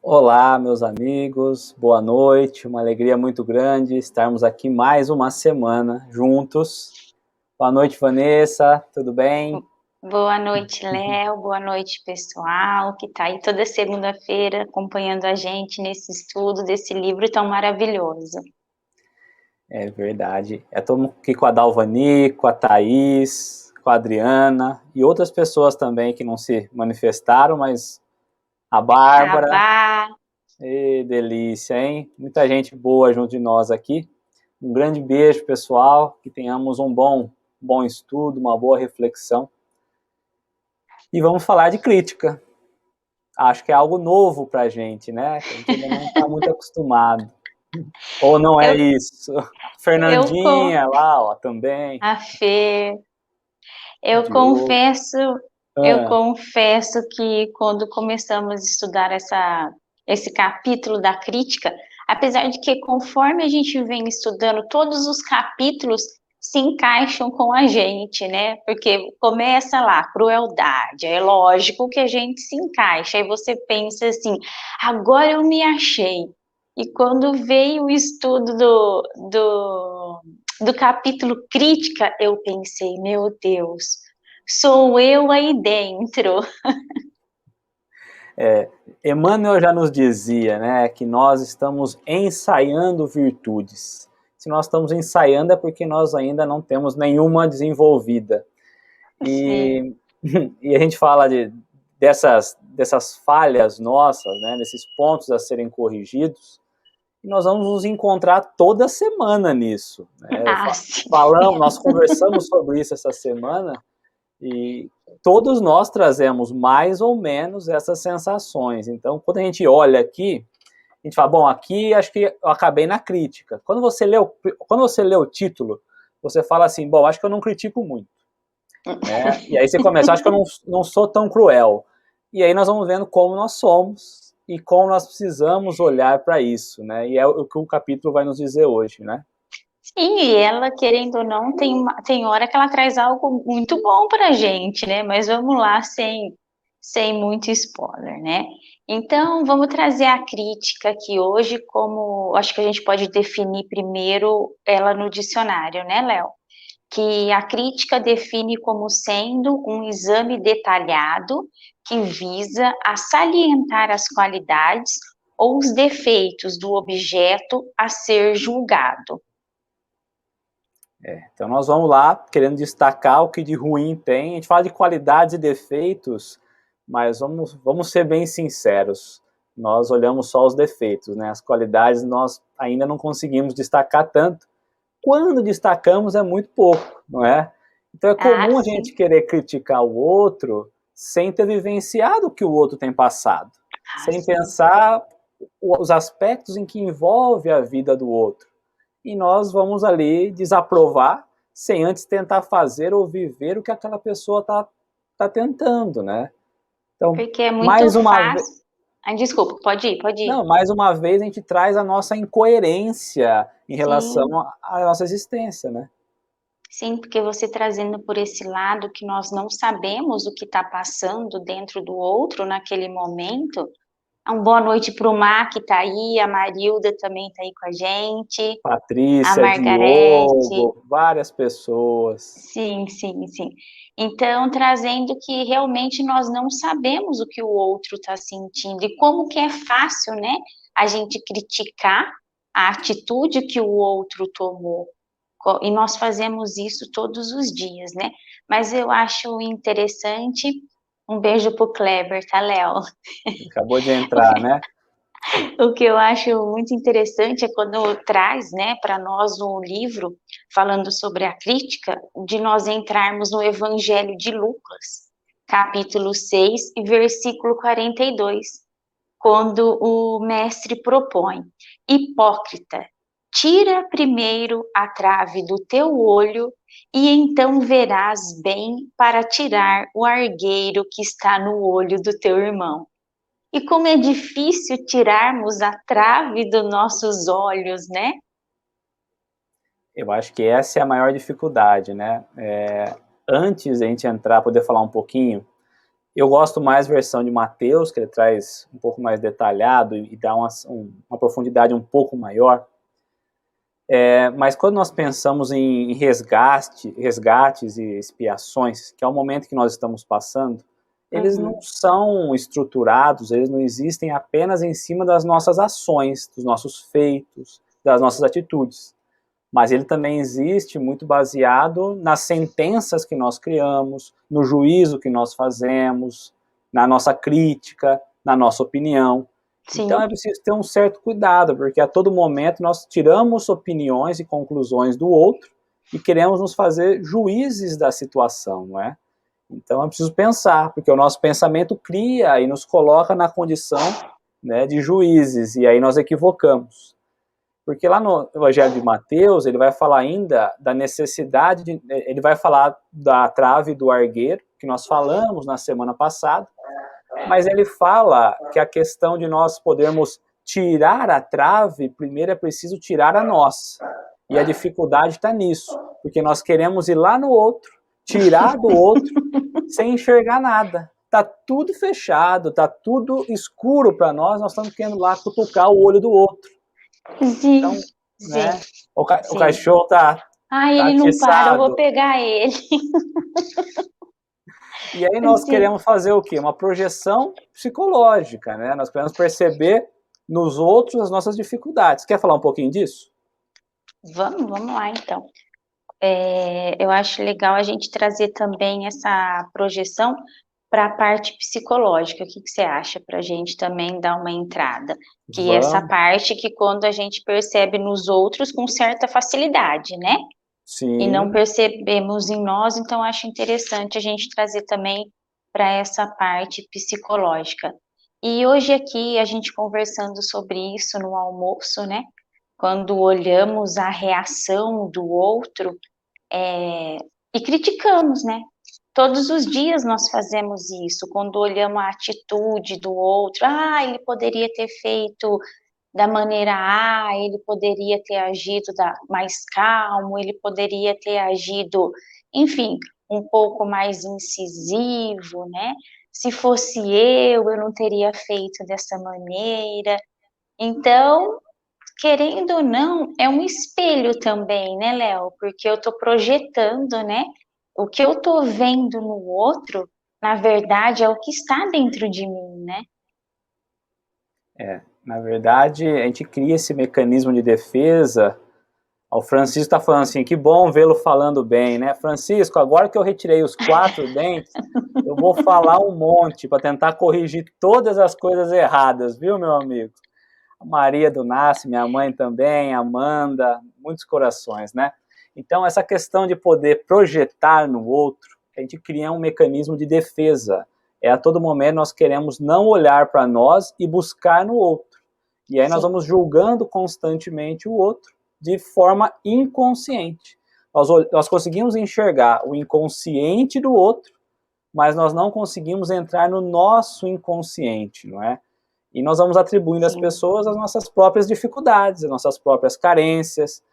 Olá, meus amigos, boa noite, uma alegria muito grande estarmos aqui mais uma semana juntos. Boa noite, Vanessa, tudo bem? Boa noite, Léo. Boa noite, pessoal, que está aí toda segunda-feira acompanhando a gente nesse estudo desse livro tão maravilhoso. É verdade, todo mundo aqui com a Dalvani, com a Thaís, com a Adriana e outras pessoas também que não se manifestaram, mas a Bárbara, Abá, delícia, hein? Muita gente boa junto de nós aqui. Um grande beijo, pessoal, que tenhamos um bom estudo, uma boa reflexão. E vamos falar de crítica. Acho que é algo novo para a gente, né? Que a gente ainda não está muito acostumado. Ou não é eu, isso? eu, com Fernandinha lá, ó, também. a Fê, eu Diogo. confesso, eu Ah, confesso que quando começamos a estudar esse capítulo da crítica, apesar de que conforme a gente vem estudando, todos os capítulos se encaixam com a gente, né? Porque começa lá, crueldade, é lógico que a gente se encaixa, aí você pensa assim, agora eu me achei. E quando veio o estudo do capítulo crítica, eu pensei, meu Deus, sou eu aí dentro. Emmanuel já nos dizia, né, que nós estamos ensaiando virtudes. Se nós estamos ensaiando é porque nós ainda não temos nenhuma desenvolvida. Sim. E, e a gente fala dessas falhas nossas, né, desses pontos a serem corrigidos, e nós vamos nos encontrar toda semana nisso. Né? Ah, sim. Nós conversamos sobre isso essa semana e todos nós trazemos mais ou menos essas sensações. Então, quando a gente olha aqui, a gente fala, bom, aqui acho que eu acabei na crítica. Quando você lê o título, você fala assim, bom, acho que eu não critico muito. Né? E aí você começa, acho que eu não sou tão cruel. E aí nós vamos vendo como nós somos e como nós precisamos olhar para isso, né? E é o que o capítulo vai nos dizer hoje, né? Sim, e ela, querendo ou não, tem hora que ela traz algo muito bom pra gente, né? Mas vamos lá, sem muito spoiler, né? Então, vamos trazer a crítica aqui hoje, como acho que a gente pode definir primeiro ela no dicionário, né, Léo? Que a crítica define como sendo um exame detalhado que visa a salientar as qualidades ou os defeitos do objeto a ser julgado. Então nós vamos lá querendo destacar o que de ruim tem. A gente fala de qualidades e defeitos, mas vamos ser bem sinceros. Nós olhamos só os defeitos, né? As qualidades nós ainda não conseguimos destacar tanto. Quando destacamos é muito pouco, não é? Então é Ah, comum a gente sim. querer criticar o outro sem ter vivenciado o que o outro tem passado, Ah, sem sim. pensar os aspectos em que envolve a vida do outro. E nós vamos ali desaprovar sem antes tentar fazer ou viver o que aquela pessoa tá tentando, né? Então, Porque é muito mais uma vez, fácil. Ah, desculpa, pode ir, pode ir. não, mais uma vez a gente traz a nossa incoerência em relação Sim, à nossa existência, né? sim, porque você trazendo por esse lado que nós não sabemos o que está passando dentro do outro naquele momento. Uma boa noite para o Mar, que está aí, a Marilda também está aí com a gente, a Patrícia, Margarete. Diogo, várias pessoas. Sim, sim, sim. Então, trazendo que realmente nós não sabemos o que o outro está sentindo e como que é fácil, né, a gente criticar a atitude que o outro tomou. E nós fazemos isso todos os dias, né? Mas eu acho interessante. Um beijo pro Kleber, tá, Léo? Acabou de entrar, né? O que eu acho muito interessante é quando traz, né, para nós no livro, falando sobre a crítica, de nós entrarmos no Evangelho de Lucas, capítulo 6 e versículo 42, quando o mestre propõe: Hipócrita, tira primeiro a trave do teu olho e então verás bem para tirar o argueiro que está no olho do teu irmão. E como é difícil tirarmos a trave dos nossos olhos, né? Eu acho que essa é a maior dificuldade, né? Antes de a gente entrar, poder falar um pouquinho Eu gosto mais da versão de Mateus, que ele traz um pouco mais detalhado e dá uma profundidade um pouco maior. Mas quando nós pensamos em resgates e expiações, que é o momento que nós estamos passando, eles não são estruturados, eles não existem apenas em cima das nossas ações, dos nossos feitos, das nossas atitudes. Mas ele também existe muito baseado nas sentenças que nós criamos, no juízo que nós fazemos, na nossa crítica, na nossa opinião. Sim. Então é preciso ter um certo cuidado, porque a todo momento nós tiramos opiniões e conclusões do outro e queremos nos fazer juízes da situação, não é? Então é preciso pensar, porque o nosso pensamento cria e nos coloca na condição, né, de juízes, e aí nós equivocamos. Porque lá no Evangelho de Mateus, ele vai falar ainda da necessidade, ele vai falar da trave do argueiro, que nós falamos na semana passada, mas ele fala que a questão de nós podermos tirar a trave, primeiro é preciso tirar a nossa. E a dificuldade está nisso, porque nós queremos ir lá no outro, tirar do outro, sem enxergar nada. Está tudo fechado, está tudo escuro para nós estamos querendo lá cutucar o olho do outro. Sim, então, sim, né, o cachorro tá ele não atiçado. para, eu vou pegar ele. E aí nós queremos fazer o quê? Uma projeção psicológica, né? Nós queremos perceber nos outros as nossas dificuldades. Quer falar um pouquinho disso? Vamos lá, então. Eu acho legal a gente trazer também essa projeção para a parte psicológica. O que você acha para a gente também dar uma entrada? Que essa parte que quando a gente percebe nos outros com certa facilidade, né? Sim. E não percebemos em nós, então acho interessante a gente trazer também para essa parte psicológica. E hoje aqui, a gente conversando sobre isso no almoço, né? Quando olhamos a reação do outro e criticamos, né? Todos os dias nós fazemos isso, quando olhamos a atitude do outro, ele poderia ter feito da maneira A, ele poderia ter agido mais calmo, ele poderia ter agido, enfim, um pouco mais incisivo, né? Se fosse eu não teria feito dessa maneira. Então, querendo ou não, é um espelho também, né, Léo? Porque eu estou projetando, né? O que eu estou vendo no outro, na verdade, é o que está dentro de mim, né? Na verdade, a gente cria esse mecanismo de defesa. O Francisco está falando assim, que bom vê-lo falando bem, né? Francisco, agora que eu retirei os 4 dentes, eu vou falar um monte para tentar corrigir todas as coisas erradas, viu, meu amigo? A Maria do Nasce, minha mãe também, Amanda, muitos corações, né? Então, essa questão de poder projetar no outro, a gente cria um mecanismo de defesa. A todo momento nós queremos não olhar para nós e buscar no outro. E aí nós vamos julgando constantemente o outro de forma inconsciente. Nós conseguimos enxergar o inconsciente do outro, mas nós não conseguimos entrar no nosso inconsciente, não é? E nós vamos atribuindo às pessoas as nossas próprias dificuldades, as nossas próprias carências.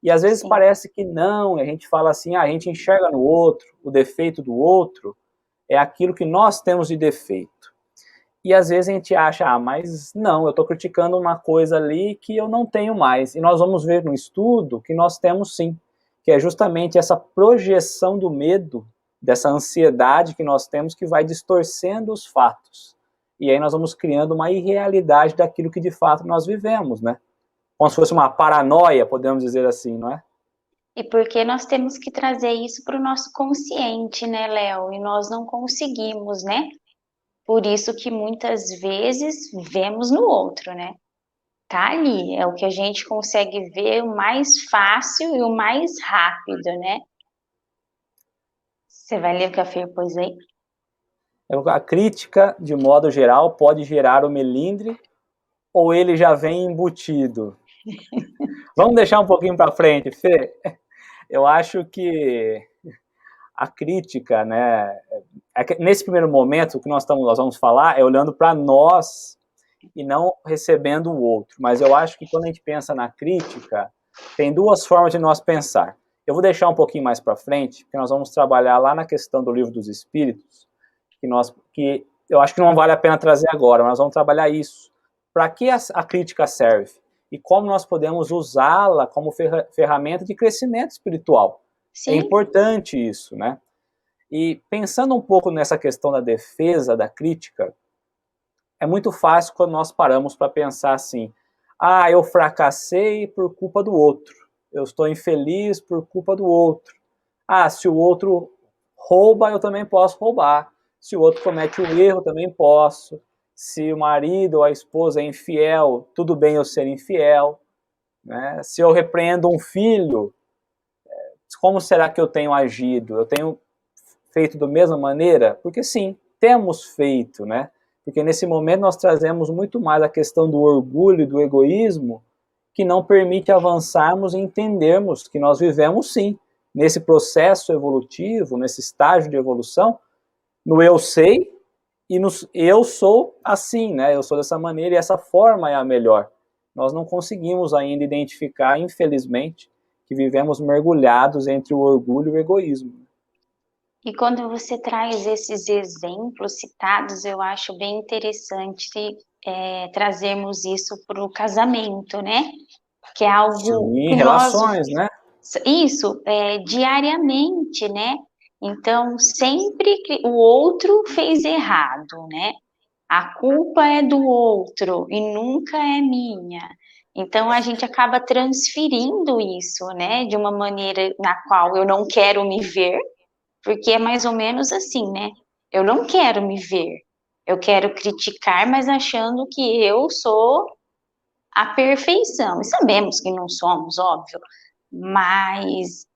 E às vezes parece que não, e a gente fala assim, a gente enxerga no outro, o defeito do outro é aquilo que nós temos de defeito. E às vezes a gente acha, mas não, eu estou criticando uma coisa ali que eu não tenho mais. E nós vamos ver no estudo que nós temos sim, que é justamente essa projeção do medo, dessa ansiedade que nós temos que vai distorcendo os fatos. E aí nós vamos criando uma irrealidade daquilo que de fato nós vivemos, né? Como se fosse uma paranoia, podemos dizer assim, não é? E porque nós temos que trazer isso para o nosso consciente, né, Léo? E nós não conseguimos, né? Por isso que muitas vezes vemos no outro, né? Tá ali, é o que a gente consegue ver o mais fácil e o mais rápido, né? Você vai ler o que a Fer pôs aí? A crítica, de modo geral, pode gerar o melindre ou ele já vem embutido? Vamos deixar um pouquinho para frente, Fê? Eu acho que a crítica, né, nesse primeiro momento, o que nós vamos falar é olhando para nós e não recebendo o outro. Mas eu acho que quando a gente pensa na crítica, tem 2 formas de nós pensar. Eu vou deixar um pouquinho mais para frente, porque nós vamos trabalhar lá na questão do Livro dos Espíritos, que eu acho que não vale a pena trazer agora, mas nós vamos trabalhar isso. Para que a crítica serve? E como nós podemos usá-la como ferramenta de crescimento espiritual. Sim. É importante isso, né? E pensando um pouco nessa questão da defesa, da crítica, é muito fácil quando nós paramos para pensar assim, eu fracassei por culpa do outro, eu estou infeliz por culpa do outro. Se o outro rouba, eu também posso roubar. Se o outro comete um erro, eu também posso. Se o marido ou a esposa é infiel, tudo bem eu ser infiel. Né? Se eu repreendo um filho, como será que eu tenho agido? Eu tenho feito da mesma maneira? Porque sim, temos feito, né? Porque nesse momento nós trazemos muito mais a questão do orgulho e do egoísmo, que não permite avançarmos e entendermos que nós vivemos sim, nesse processo evolutivo, nesse estágio de evolução, no eu sei e no eu sou assim, né? Eu sou dessa maneira e essa forma é a melhor. Nós não conseguimos ainda identificar, infelizmente, que vivemos mergulhados entre o orgulho e o egoísmo. E quando você traz esses exemplos citados, eu acho bem interessante trazermos isso para o casamento, né? Que é algo Sim, que relações, né? Isso, diariamente, né? Então, sempre que o outro fez errado, né? A culpa é do outro e nunca é minha. Então, a gente acaba transferindo isso, né? De uma maneira na qual eu não quero me ver, porque é mais ou menos assim, né? Eu não quero me ver. Eu quero criticar, mas achando que eu sou a perfeição. E sabemos que não somos, óbvio, mas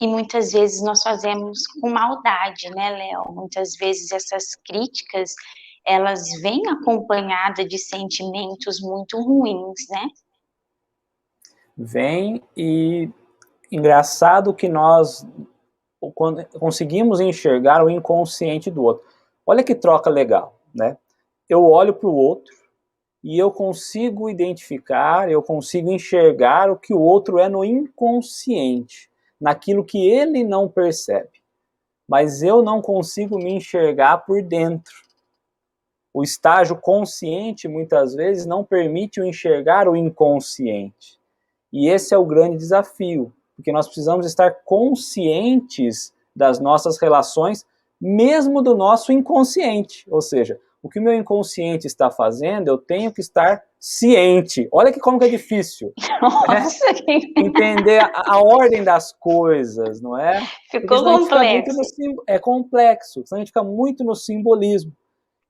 e muitas vezes nós fazemos com maldade, né, Léo? Muitas vezes essas críticas, elas vêm acompanhadas de sentimentos muito ruins, né? Vem e engraçado que nós conseguimos enxergar o inconsciente do outro. Olha que troca legal, né? Eu olho para o outro e eu consigo identificar, eu consigo enxergar o que o outro é no inconsciente, naquilo que ele não percebe. Mas eu não consigo me enxergar por dentro. O estágio consciente, muitas vezes, não permite o enxergar o inconsciente. E esse é o grande desafio, porque nós precisamos estar conscientes das nossas relações, mesmo do nosso inconsciente. Ou seja, o que o meu inconsciente está fazendo, eu tenho que estar ciente. Olha que como que é difícil. Nossa, Entender a ordem das coisas, não é? Porque ficou senão a gente fica muito complexo. é complexo, senão a gente fica muito no simbolismo.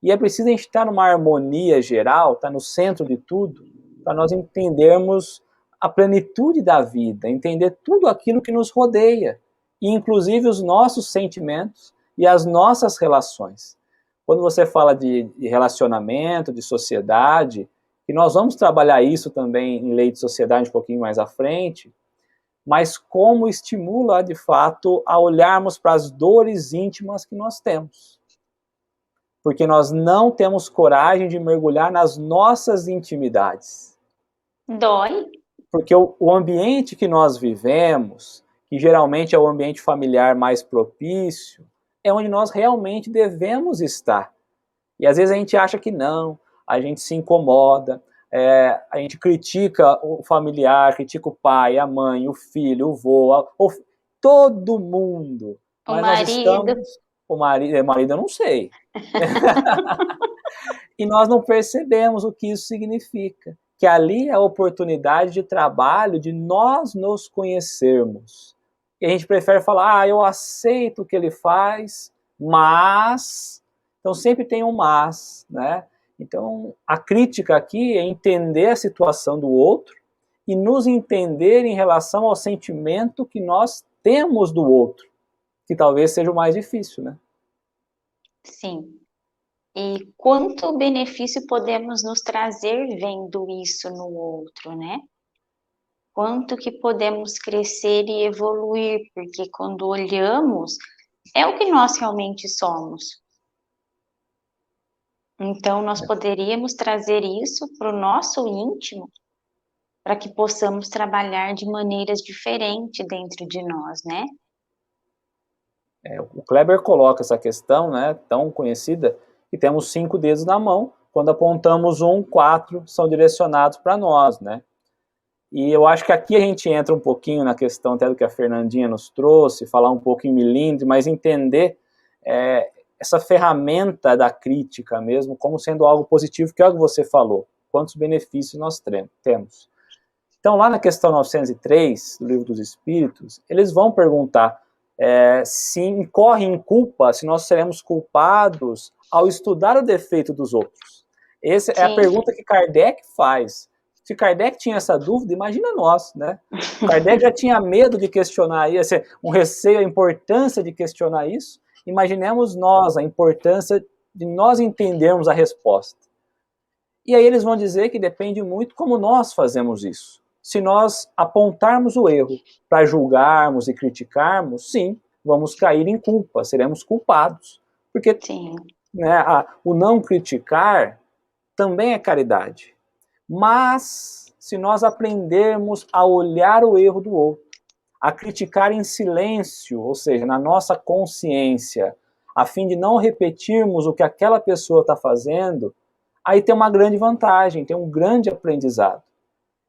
E é preciso a gente estar numa harmonia geral, estar no centro de tudo, para nós entendermos a plenitude da vida, entender tudo aquilo que nos rodeia, e inclusive os nossos sentimentos e as nossas relações. Quando você fala de relacionamento, de sociedade, e nós vamos trabalhar isso também em Lei de Sociedade um pouquinho mais à frente, mas como estimula, de fato, a olharmos para as dores íntimas que nós temos. Porque nós não temos coragem de mergulhar nas nossas intimidades. Dói. Porque o ambiente que nós vivemos, que geralmente é o ambiente familiar mais propício, é onde nós realmente devemos estar. E às vezes a gente acha que não, a gente se incomoda, a gente critica o familiar, critica o pai, a mãe, o filho, o vô, todo mundo. O Mas nós marido. estamos... O marido eu não sei. E nós não percebemos o que isso significa. Que ali é a oportunidade de trabalho de nós nos conhecermos. E a gente prefere falar, eu aceito o que ele faz, mas... Então sempre tem um mas, né? Então a crítica aqui é entender a situação do outro e nos entender em relação ao sentimento que nós temos do outro, que talvez seja o mais difícil, né? Sim. E quanto benefício podemos nos trazer vendo isso no outro, né? Quanto que podemos crescer e evoluir, porque quando olhamos, é o que nós realmente somos. Então, nós poderíamos trazer isso para o nosso íntimo, para que possamos trabalhar de maneiras diferentes dentro de nós, né? O Kleber coloca essa questão, né, tão conhecida, que temos 5 dedos na mão, quando apontamos 1, 4 são direcionados para nós, né? E eu acho que aqui a gente entra um pouquinho na questão até do que a Fernandinha nos trouxe, falar um pouco em milímetro, mas entender essa ferramenta da crítica mesmo como sendo algo positivo, que é o que você falou, quantos benefícios nós temos. Então, lá na questão 903 do Livro dos Espíritos, eles vão perguntar se incorre em culpa, se nós seremos culpados ao estudar o defeito dos outros. Essa é a pergunta que Kardec faz. Se Kardec tinha essa dúvida, imagina nós, né? Kardec já tinha medo de questionar isso, um receio, a importância de questionar isso. Imaginemos nós, a importância de nós entendermos a resposta. E aí eles vão dizer que depende muito como nós fazemos isso. Se nós apontarmos o erro para julgarmos e criticarmos, sim, vamos cair em culpa, seremos culpados. Porque né, o não criticar também é caridade. Mas, se nós aprendermos a olhar o erro do outro, a criticar em silêncio, ou seja, na nossa consciência, a fim de não repetirmos o que aquela pessoa está fazendo, aí tem uma grande vantagem, tem um grande aprendizado.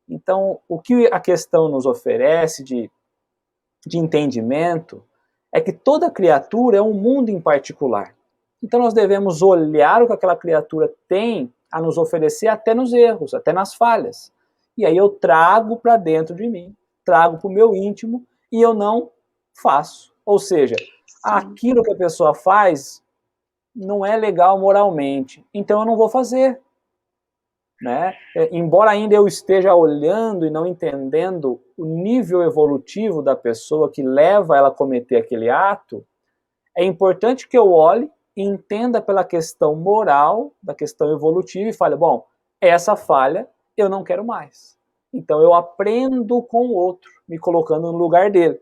Então, o que a questão nos oferece de entendimento é que toda criatura é um mundo em particular. Então, nós devemos olhar o que aquela criatura tem a nos oferecer até nos erros, até nas falhas. E aí eu trago para dentro de mim, trago para o meu íntimo e eu não faço. Ou seja, aquilo que a pessoa faz não é legal moralmente, então eu não vou fazer. Né? Embora ainda eu esteja olhando e não entendendo o nível evolutivo da pessoa que leva ela a cometer aquele ato, é importante que eu olhe e entenda pela questão moral, da questão evolutiva, e fale, bom, essa falha eu não quero mais. Então eu aprendo com o outro, me colocando no lugar dele.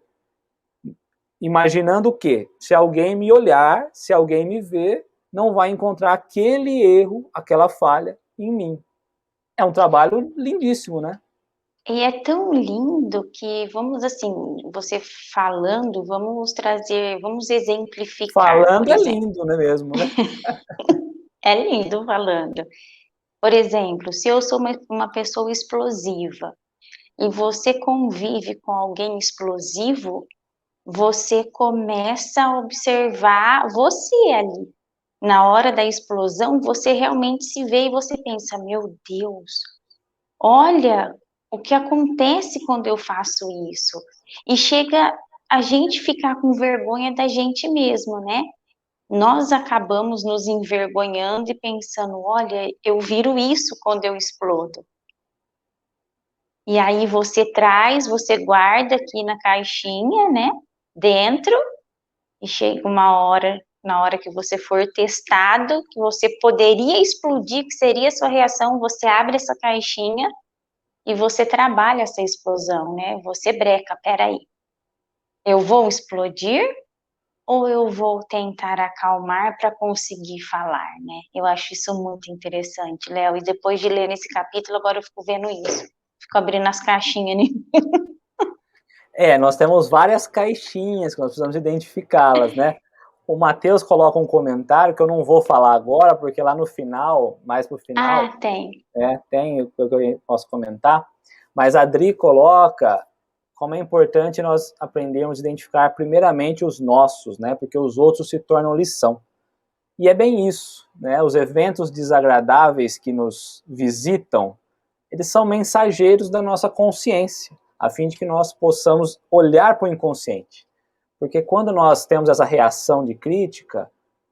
Imaginando que, se alguém me olhar, se alguém me ver, não vai encontrar aquele erro, aquela falha em mim. É um trabalho lindíssimo, né? E é tão lindo que, vamos assim, você falando, vamos trazer, vamos exemplificar. Falando é lindo, não é mesmo, né? É lindo falando. Por exemplo, se eu sou uma pessoa explosiva e você convive com alguém explosivo, você começa a observar você ali. Na hora da explosão, você realmente se vê e você pensa, meu Deus, olha o que acontece quando eu faço isso. E chega a gente ficar com vergonha da gente mesmo, né? Nós acabamos nos envergonhando e pensando, olha, eu viro isso quando eu explodo. E aí você traz, você guarda aqui na caixinha, né? Dentro, e chega uma hora, na hora que você for testado, que você poderia explodir, que seria a sua reação, você abre essa caixinha e você trabalha essa explosão, né? Você breca, peraí, eu vou explodir ou eu vou tentar acalmar para conseguir falar, né? Eu acho isso muito interessante, Léo, e depois de ler nesse capítulo, agora eu fico vendo isso, fico abrindo as caixinhas, né? Nós temos várias caixinhas que nós precisamos identificá-las, né? O Matheus coloca um comentário que eu não vou falar agora, porque lá no final, mais pro final, tem. Tem o que eu posso comentar, mas a Adri coloca como é importante nós aprendermos a identificar primeiramente os nossos, né? Porque os outros se tornam lição. E é bem isso, né? Os eventos desagradáveis que nos visitam, eles são mensageiros da nossa consciência, a fim de que nós possamos olhar para o inconsciente. Porque quando nós temos essa reação de crítica,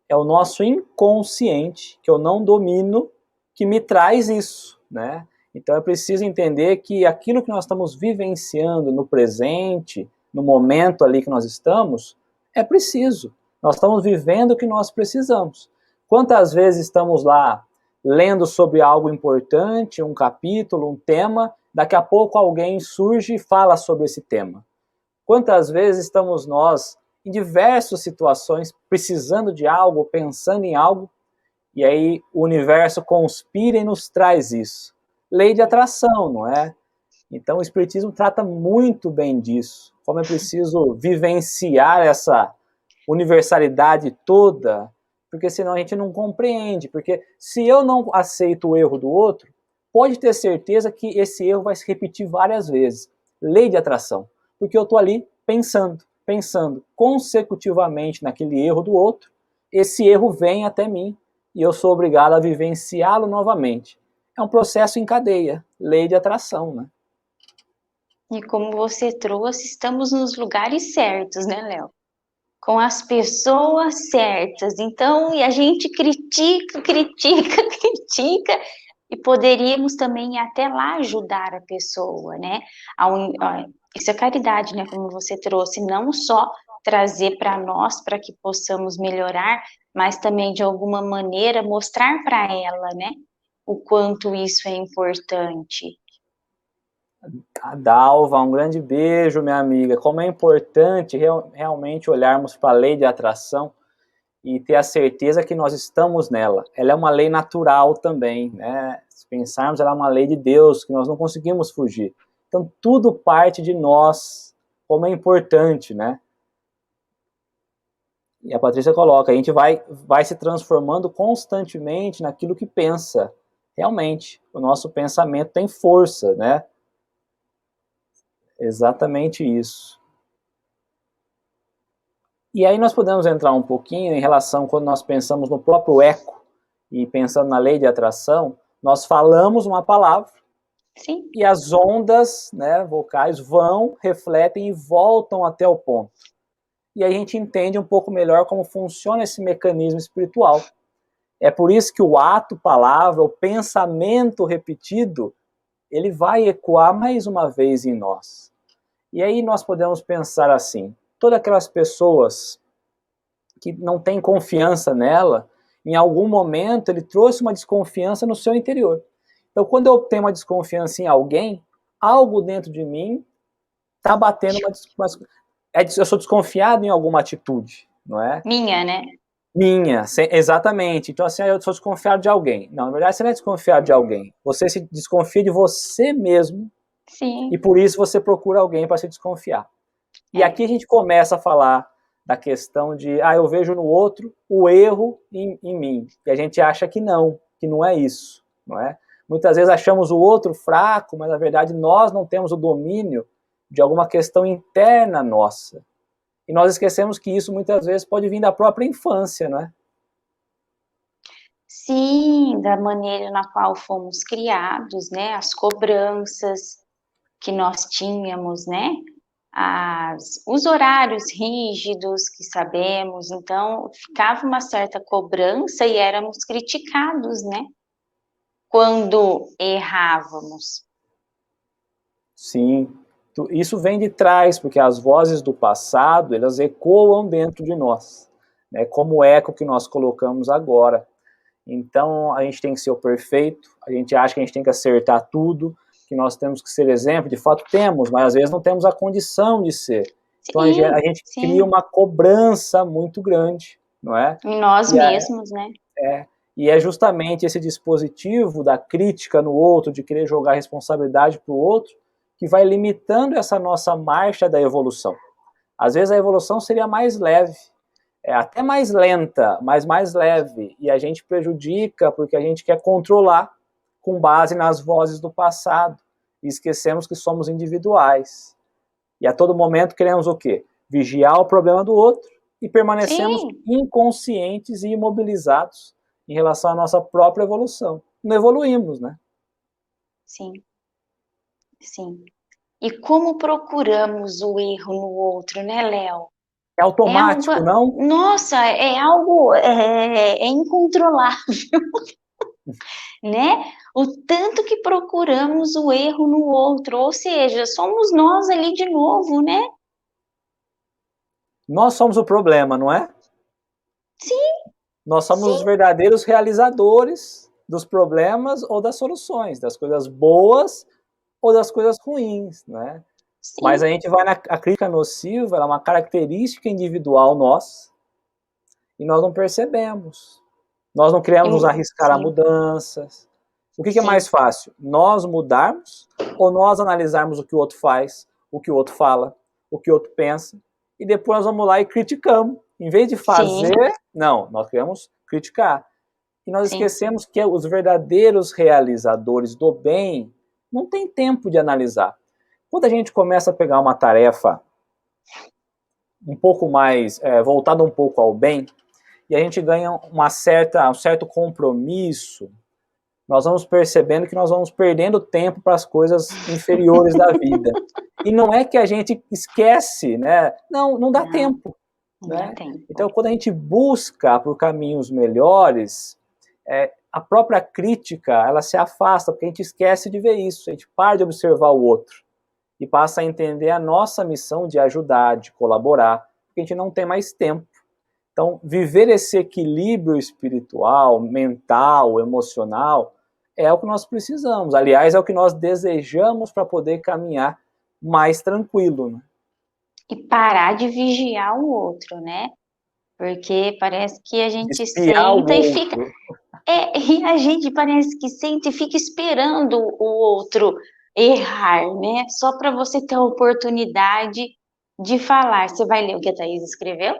é o nosso inconsciente, que eu não domino, que me traz isso, né? Então é preciso entender que aquilo que nós estamos vivenciando no presente, no momento ali que nós estamos, é preciso. Nós estamos vivendo o que nós precisamos. Quantas vezes estamos lá lendo sobre algo importante, um capítulo, um tema, daqui a pouco alguém surge e fala sobre esse tema. Quantas vezes estamos nós, em diversas situações, precisando de algo, pensando em algo, e aí o universo conspira e nos traz isso. Lei de atração, não é? Então o Espiritismo trata muito bem disso, como é preciso vivenciar universalidade toda, porque senão a gente não compreende, porque se eu não aceito o erro do outro, pode ter certeza que esse erro vai se repetir várias vezes. Lei de atração, porque eu estou ali pensando consecutivamente naquele erro do outro, esse erro vem até mim e eu sou obrigado a vivenciá-lo novamente. É um processo em cadeia, lei de atração, né? E como você trouxe, estamos nos lugares certos, né, Léo? Com as pessoas certas. Então, e a gente critica, critica, e poderíamos também ir até lá ajudar a pessoa, né? Isso é caridade, né? Como você trouxe, não só trazer para nós, para que possamos melhorar, mas também, de alguma maneira, mostrar para ela, né? O quanto isso é importante. A Dalva, um grande beijo, minha amiga. Como é importante realmente olharmos para a lei de atração e ter a certeza que nós estamos nela. Ela é uma lei natural também, né? Se pensarmos, ela é uma lei de Deus, que nós não conseguimos fugir. Então, tudo parte de nós, como é importante, né? E a Patrícia coloca, a gente vai se transformando constantemente naquilo que pensa. Realmente, o nosso pensamento tem força, né? Exatamente isso. E aí nós podemos entrar um pouquinho em relação, quando nós pensamos no próprio eco, e pensando na lei de atração, nós falamos uma palavra, Sim. E as ondas, né, vocais vão, refletem e voltam até o ponto. E aí a gente entende um pouco melhor como funciona esse mecanismo espiritual. É por isso que o ato, palavra, o pensamento repetido, ele vai ecoar mais uma vez em nós. E aí nós podemos pensar assim, todas aquelas pessoas que não têm confiança nela, em algum momento ele trouxe uma desconfiança no seu interior. Então, quando eu tenho uma desconfiança em alguém, algo dentro de mim está batendo eu sou desconfiado em alguma atitude, não é? Minha, né? Minha, exatamente. Então, assim, eu sou desconfiado de alguém. Não, na verdade, você não é desconfiado de alguém. Você se desconfia de você mesmo. Sim. E por isso você procura alguém para se desconfiar. E aqui a gente começa a falar da questão de, eu vejo no outro o erro em mim. E a gente acha que não é isso, não é? Muitas vezes achamos o outro fraco, mas na verdade nós não temos o domínio de alguma questão interna nossa. E nós esquecemos que isso muitas vezes pode vir da própria infância, não é? Sim, da maneira na qual fomos criados, né? As cobranças que nós tínhamos, né? Os horários rígidos que sabemos, então ficava uma certa cobrança e éramos criticados, né? Quando errávamos. Sim, isso vem de trás, porque as vozes do passado, elas ecoam dentro de nós, né? Como o eco que nós colocamos agora. Então, a gente tem que ser o perfeito, a gente acha que a gente tem que acertar tudo, que nós temos que ser exemplo, de fato temos, mas às vezes não temos a condição de ser. Então, a gente cria uma cobrança muito grande, não é? Em nós mesmos, né? E é justamente esse dispositivo da crítica no outro, de querer jogar responsabilidade para o outro, que vai limitando essa nossa marcha da evolução. Às vezes a evolução seria mais leve, até mais lenta, mas mais leve, e a gente prejudica porque a gente quer controlar com base nas vozes do passado, e esquecemos que somos individuais. E a todo momento queremos o quê? Vigiar o problema do outro e permanecemos inconscientes e imobilizados em relação à nossa própria evolução. Não evoluímos, né? Sim. Sim. E como procuramos o erro no outro, né, Léo? É automático, não? Nossa, é algo incontrolável, né? O tanto que procuramos o erro no outro, ou seja, somos nós ali de novo, né? Nós somos o problema, não é? Sim. Nós somos os verdadeiros realizadores dos problemas ou das soluções, das coisas boas ou das coisas ruins, né? Sim. Mas a gente vai a crítica nociva, ela é uma característica individual nossa, e nós não percebemos. Nós não queremos nos arriscar a mudanças. O que é mais fácil? Nós mudarmos ou nós analisarmos o que o outro faz, o que o outro fala, o que o outro pensa, e depois nós vamos lá e criticamos Em vez de fazer, Sim, não, nós queremos criticar. E nós sim. esquecemos que os verdadeiros realizadores do bem não têm tempo de analisar. Quando a gente começa a pegar uma tarefa um pouco mais, voltada um pouco ao bem, e a gente ganha um certo compromisso, nós vamos percebendo que nós vamos perdendo tempo para as coisas inferiores da vida. E não é que a gente esquece, né? Não, não dá Não, tempo, não dá né? tempo. Então, quando a gente busca por caminhos melhores, a própria crítica, ela se afasta, porque a gente esquece de ver isso, a gente para de observar o outro e passa a entender a nossa missão de ajudar, de colaborar, porque a gente não tem mais tempo. Então, viver esse equilíbrio espiritual, mental, emocional, é o que nós precisamos. Aliás, é o que nós desejamos para poder caminhar mais tranquilo. Né? E parar de vigiar o outro, né? Porque parece que a gente Espiar o senta e fica. outro. E a gente parece que senta e fica esperando o outro errar, né? Só para você ter a oportunidade de falar. Você vai ler o que a Thaís escreveu?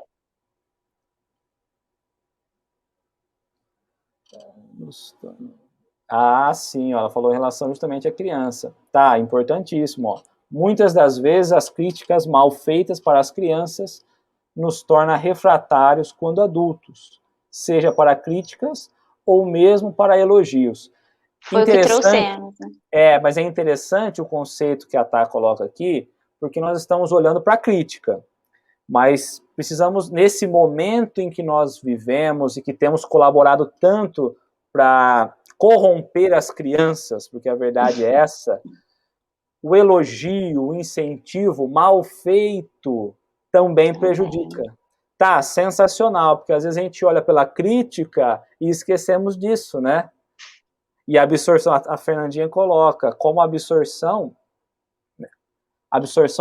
Ah, sim, ó, ela falou em relação justamente à criança. Tá, importantíssimo. Ó. Muitas das vezes as críticas mal feitas para as crianças nos torna refratários quando adultos, seja para críticas ou mesmo para elogios. Foi o que Interessante, trouxemos, né? mas é interessante o conceito que a Tá coloca aqui, porque nós estamos olhando para a crítica, mas precisamos, nesse momento em que nós vivemos e que temos colaborado tanto para corromper as crianças, porque a verdade é essa, o elogio, o incentivo mal feito também prejudica. Também. Tá, sensacional, porque às vezes a gente olha pela crítica e esquecemos disso, né? E a absorção, a Fernandinha coloca, como a absorção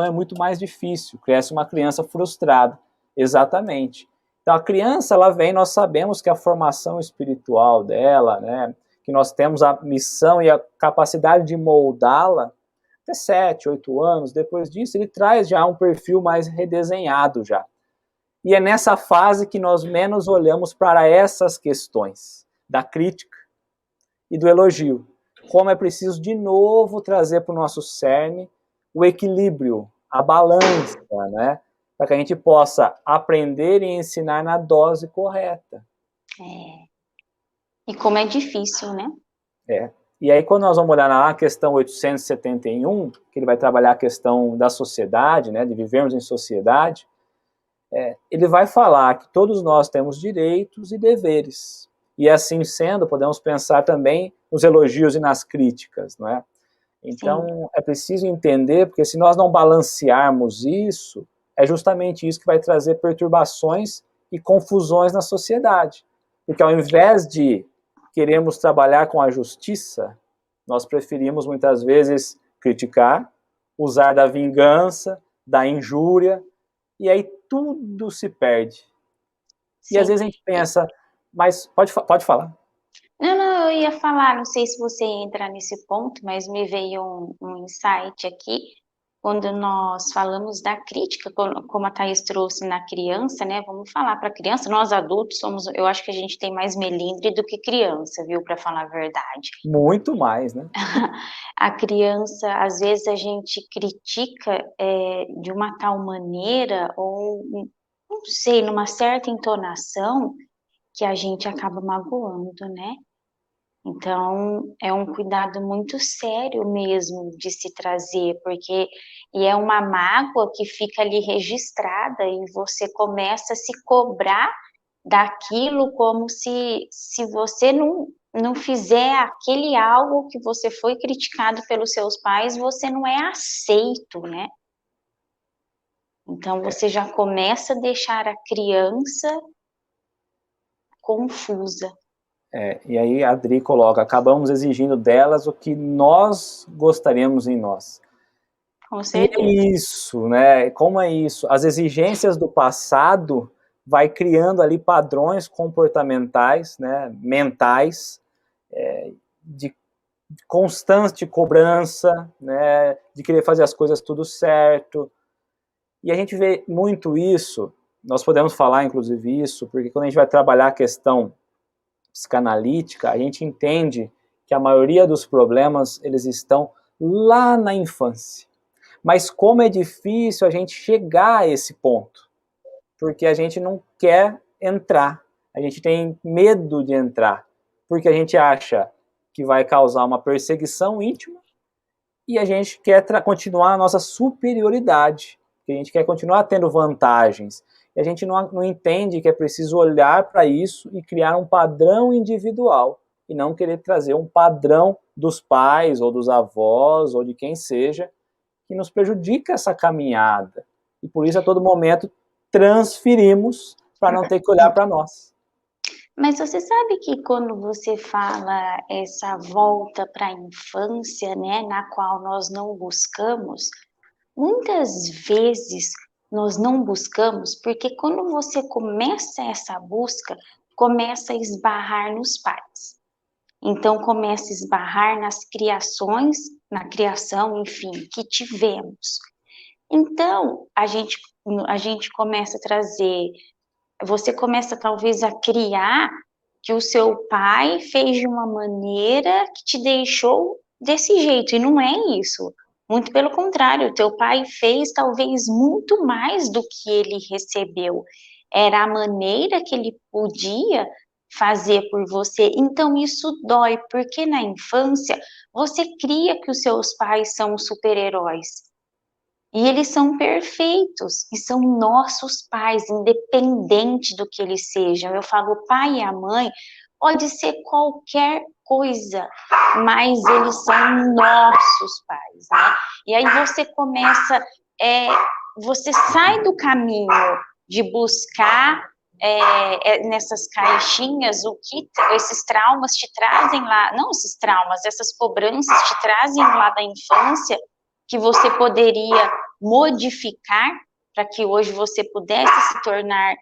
é muito mais difícil, cresce uma criança frustrada, exatamente. Então a criança, ela vem, nós sabemos que a formação espiritual dela, né, que nós temos a missão e a capacidade de moldá-la até 7, 8 anos, depois disso ele traz já um perfil mais redesenhado já. E é nessa fase que nós menos olhamos para essas questões da crítica e do elogio. Como é preciso de novo trazer para o nosso cerne o equilíbrio, a balança, né? Para que a gente possa aprender e ensinar na dose correta. É. E como é difícil, né? É. E aí, quando nós vamos olhar na questão 871, que ele vai trabalhar a questão da sociedade, né, de vivermos em sociedade, ele vai falar que todos nós temos direitos e deveres. E assim sendo, podemos pensar também nos elogios e nas críticas, não é? Sim. Então, é preciso entender, porque se nós não balancearmos isso, é justamente isso que vai trazer perturbações e confusões na sociedade. Porque ao invés de queremos trabalhar com a justiça, nós preferimos muitas vezes criticar, usar da vingança, da injúria, e aí tudo se perde. E às Sim. vezes a gente pensa, mas pode falar. Não, não, eu ia falar, não sei se você entra nesse ponto, mas me veio um insight aqui, quando nós falamos da crítica, como a Thaís trouxe na criança, né? Vamos falar para a criança, nós adultos somos, eu acho que a gente tem mais melindre do que criança, viu, para falar a verdade. Muito mais, né? A criança, às vezes a gente critica de uma tal maneira, ou não sei, numa certa entonação, que a gente acaba magoando, né? Então, é um cuidado muito sério mesmo de se trazer, porque e é uma mágoa que fica ali registrada e você começa a se cobrar daquilo como se você não fizer aquele algo que você foi criticado pelos seus pais, você não é aceito, né? Então, você já começa a deixar a criança confusa. E aí a Adri coloca, acabamos exigindo delas o que nós gostaríamos em nós. Com E é certeza. isso, né? Como é isso? As exigências do passado vai criando ali padrões comportamentais, né, mentais, de constante cobrança, né, de querer fazer as coisas tudo certo. E a gente vê muito isso nós podemos falar, inclusive, isso, porque quando a gente vai trabalhar a questão psicanalítica, a gente entende que a maioria dos problemas, eles estão lá na infância. Mas como é difícil a gente chegar a esse ponto, porque a gente não quer entrar, a gente tem medo de entrar, porque a gente acha que vai causar uma perseguição íntima e a gente quer continuar a nossa superioridade, que a gente quer continuar tendo vantagens. E a gente não entende que é preciso olhar para isso e criar um padrão individual, e não querer trazer um padrão dos pais, ou dos avós, ou de quem seja, que nos prejudica essa caminhada. E por isso, a todo momento, transferimos para não ter que olhar para nós. Mas você sabe que quando você fala essa volta para a infância, né, na qual nós não buscamos, muitas vezes nós não buscamos porque quando você começa essa busca, começa a esbarrar nos pais. Então começa a esbarrar nas criações, na criação, enfim, que tivemos. Então a gente começa a trazer, você começa talvez a criar que o seu pai fez de uma maneira que te deixou desse jeito, e não é isso. Muito pelo contrário, o teu pai fez talvez muito mais do que ele recebeu. Era a maneira que ele podia fazer por você. Então isso dói, porque na infância você cria que os seus pais são super-heróis. E eles são perfeitos, e são nossos pais, independente do que eles sejam. Eu falo, o pai e a mãe pode ser qualquer coisa, mas eles são nossos pais, né? E aí você começa, você sai do caminho de buscar nessas caixinhas o que esses traumas te trazem lá, não esses traumas, essas cobranças te trazem lá da infância, que você poderia modificar para que hoje você pudesse se tornar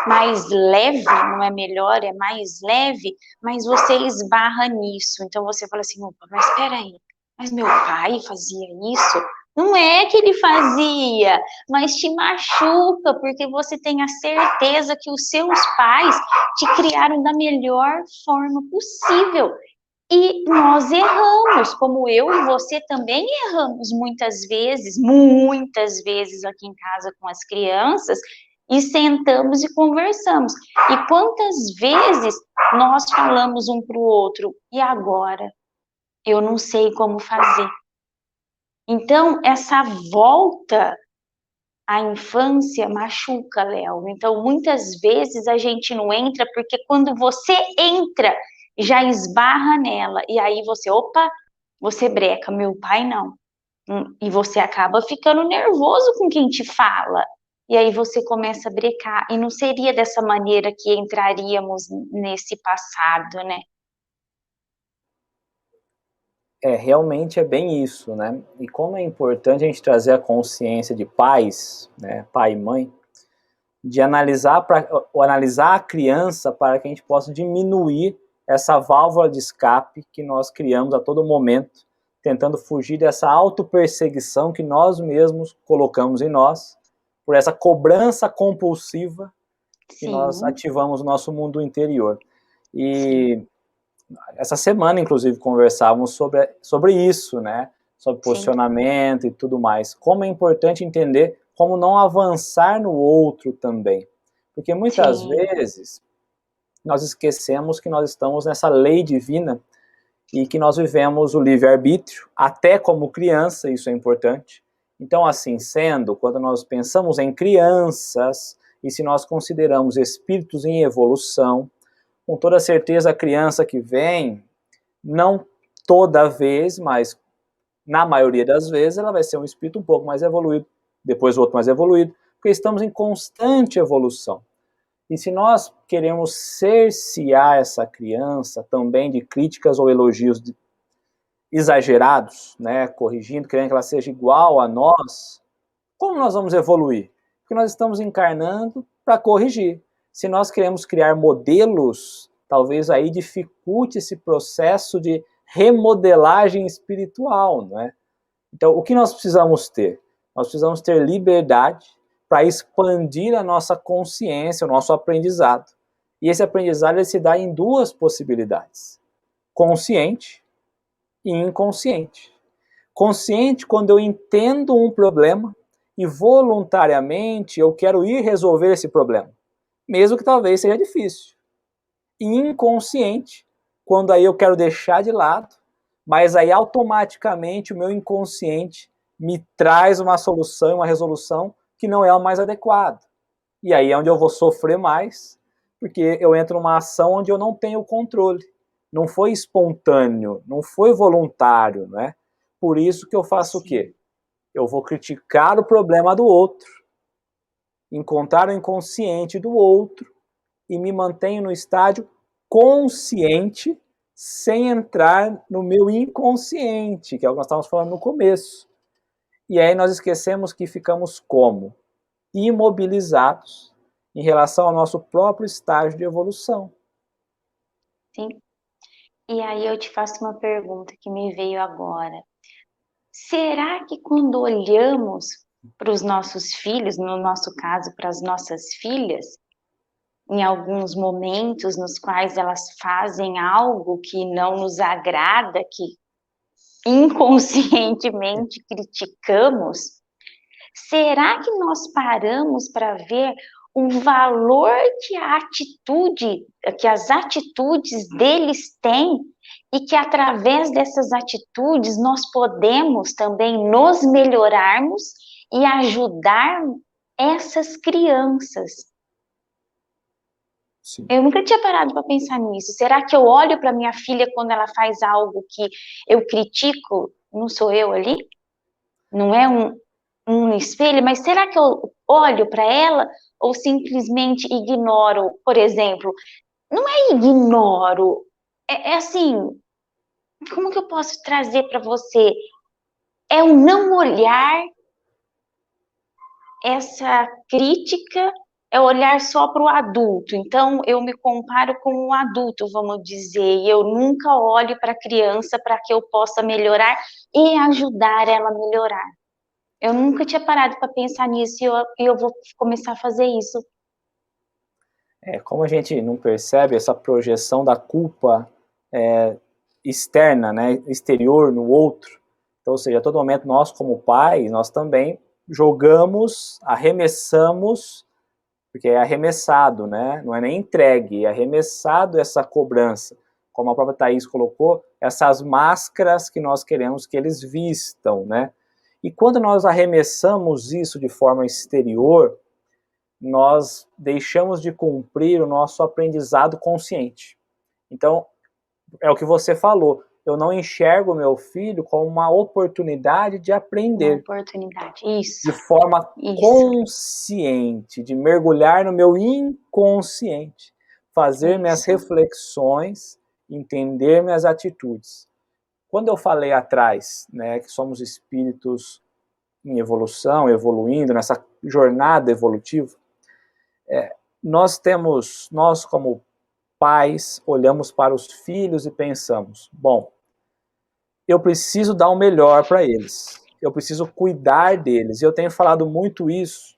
mais leve, não é melhor, é mais leve, mas você esbarra nisso. Então você fala assim, opa, mas espera aí, mas meu pai fazia isso? Não é que ele fazia, mas te machuca, porque você tem a certeza que os seus pais te criaram da melhor forma possível. E nós erramos, como eu e você também erramos muitas vezes aqui em casa com as crianças, e sentamos e conversamos. E quantas vezes nós falamos um para o outro, e agora? Eu não sei como fazer. Então, essa volta à infância machuca, Léo. Então, muitas vezes a gente não entra, porque quando você entra, já esbarra nela, e aí você, opa, você breca, meu pai não. E você acaba ficando nervoso com quem te fala, e aí você começa a brecar, e não seria dessa maneira que entraríamos nesse passado, né? Realmente é bem isso, né? E como é importante a gente trazer a consciência de pais, né, pai e mãe, de analisar a criança para que a gente possa diminuir essa válvula de escape que nós criamos a todo momento, tentando fugir dessa autoperseguição que nós mesmos colocamos em nós, por essa cobrança compulsiva que Sim. nós ativamos no nosso mundo interior. E essa semana, inclusive, conversávamos sobre isso, né? Sobre posicionamento e tudo mais. Como é importante entender como não avançar no outro também. Porque muitas vezes nós esquecemos que nós estamos nessa lei divina e que nós vivemos o livre-arbítrio, até como criança, isso é importante. Então, assim sendo, quando nós pensamos em crianças, e se nós consideramos espíritos em evolução, com toda certeza a criança que vem, não toda vez, mas na maioria das vezes, ela vai ser um espírito um pouco mais evoluído, depois outro mais evoluído, porque estamos em constante evolução. E se nós queremos cercear essa criança também de críticas ou elogios exagerados, né, corrigindo, querendo que ela seja igual a nós, como nós vamos evoluir? Porque nós estamos encarnando para corrigir. Se nós queremos criar modelos, talvez aí dificulte esse processo de remodelagem espiritual, não é? Então, o que nós precisamos ter? Nós precisamos ter liberdade para expandir a nossa consciência, o nosso aprendizado. E esse aprendizado ele se dá em duas possibilidades: consciente e inconsciente. Consciente, quando eu entendo um problema e voluntariamente eu quero ir resolver esse problema, mesmo que talvez seja difícil. E inconsciente, quando aí eu quero deixar de lado, mas aí automaticamente o meu inconsciente me traz uma solução, uma resolução que não é a mais adequada. E aí é onde eu vou sofrer mais, porque eu entro numa ação onde eu não tenho controle. Não foi espontâneo, não foi voluntário, né? Por isso que eu faço o quê? Eu vou criticar o problema do outro, encontrar o inconsciente do outro e me mantenho no estágio consciente sem entrar no meu inconsciente, que é o que nós estávamos falando no começo. E aí nós esquecemos que ficamos como? Imobilizados em relação ao nosso próprio estágio de evolução. Sim. E aí eu te faço uma pergunta que me veio agora. Será que quando olhamos para os nossos filhos, no nosso caso, para as nossas filhas, em alguns momentos nos quais elas fazem algo que não nos agrada, que inconscientemente criticamos, será que nós paramos para ver o valor que as atitudes deles têm e que através dessas atitudes nós podemos também nos melhorarmos e ajudar essas crianças? Sim. Eu nunca tinha parado para pensar nisso. Será que eu olho para minha filha quando ela faz algo que eu critico? Não sou eu ali? Não é um espelho? Mas será que eu olho para ela ou simplesmente ignoro? Por exemplo, não é ignoro, é assim, como que eu posso trazer para você? É o não olhar essa crítica, é olhar só para o adulto. Então, eu me comparo com um adulto, vamos dizer, e eu nunca olho para a criança para que eu possa melhorar e ajudar ela a melhorar. Eu nunca tinha parado para pensar nisso e eu vou começar a fazer isso. Como a gente não percebe essa projeção da culpa externa, né, exterior no outro, então, ou seja, a todo momento nós como pais, nós também jogamos, arremessamos, porque é arremessado, né, não é nem entregue, é arremessado essa cobrança, como a própria Thaís colocou, essas máscaras que nós queremos que eles vistam, né, e quando nós arremessamos isso de forma exterior, nós deixamos de cumprir o nosso aprendizado consciente. Então, é o que você falou, eu não enxergo meu filho como uma oportunidade de aprender. Uma oportunidade, isso. De forma isso. consciente, de mergulhar no meu inconsciente, fazer Isso. minhas reflexões, entender minhas atitudes. Quando eu falei atrás, né, que somos espíritos em evolução, evoluindo, nessa jornada evolutiva, nós como pais, olhamos para os filhos e pensamos, bom, eu preciso dar o melhor para eles, eu preciso cuidar deles, e eu tenho falado muito isso,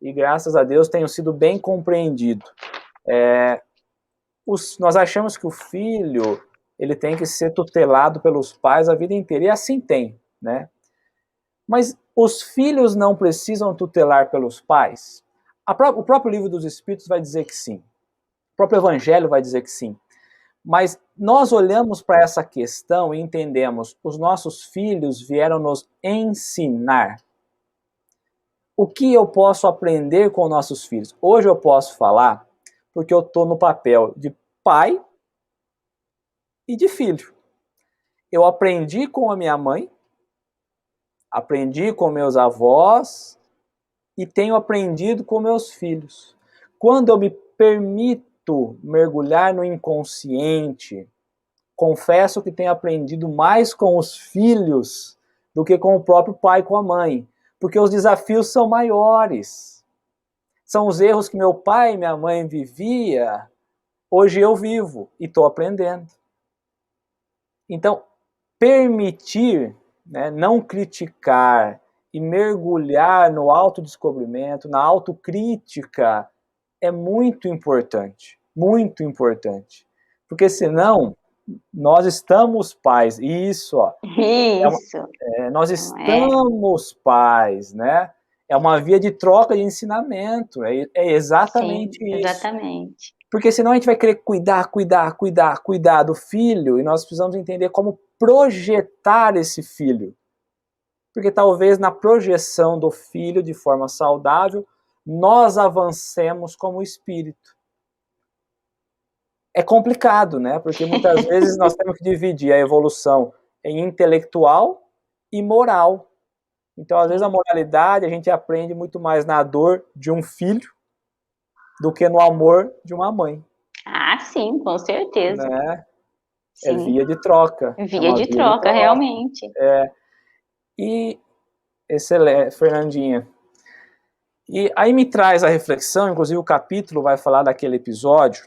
e graças a Deus tenho sido bem compreendido. Nós achamos que o filho, ele tem que ser tutelado pelos pais a vida inteira, e assim tem, né? Mas os filhos não precisam tutelar pelos pais? O próprio livro dos Espíritos vai dizer que sim. O próprio Evangelho vai dizer que sim. Mas nós olhamos para essa questão e entendemos, os nossos filhos vieram nos ensinar. O que eu posso aprender com nossos filhos? Hoje eu posso falar porque eu estou no papel de pai e de filho. Eu aprendi com a minha mãe, aprendi com meus avós e tenho aprendido com meus filhos. Quando eu me permito mergulhar no inconsciente, confesso que tenho aprendido mais com os filhos do que com o próprio pai e com a mãe, porque os desafios são maiores. São os erros que meu pai e minha mãe vivia, hoje eu vivo e estou aprendendo. Então, permitir, né, não criticar e mergulhar no autodescobrimento, na autocrítica, é muito importante. Muito importante. Porque senão, nós estamos pais. Isso, ó. Isso. Nós Não é? estamos pais, né? É uma via de troca de ensinamento. É exatamente Sim, isso. exatamente. Porque senão a gente vai querer cuidar do filho, e nós precisamos entender como projetar esse filho. Porque talvez na projeção do filho de forma saudável, nós avancemos como espírito. É complicado, né? Porque muitas vezes nós temos que dividir a evolução em intelectual e moral. Então, às vezes, a moralidade a gente aprende muito mais na dor de um filho do que no amor de uma mãe. Ah, sim, com certeza. Né? É Sim. via de troca. Via de troca, realmente. E, excelente, Fernandinha. E aí me traz a reflexão, inclusive o capítulo vai falar daquele episódio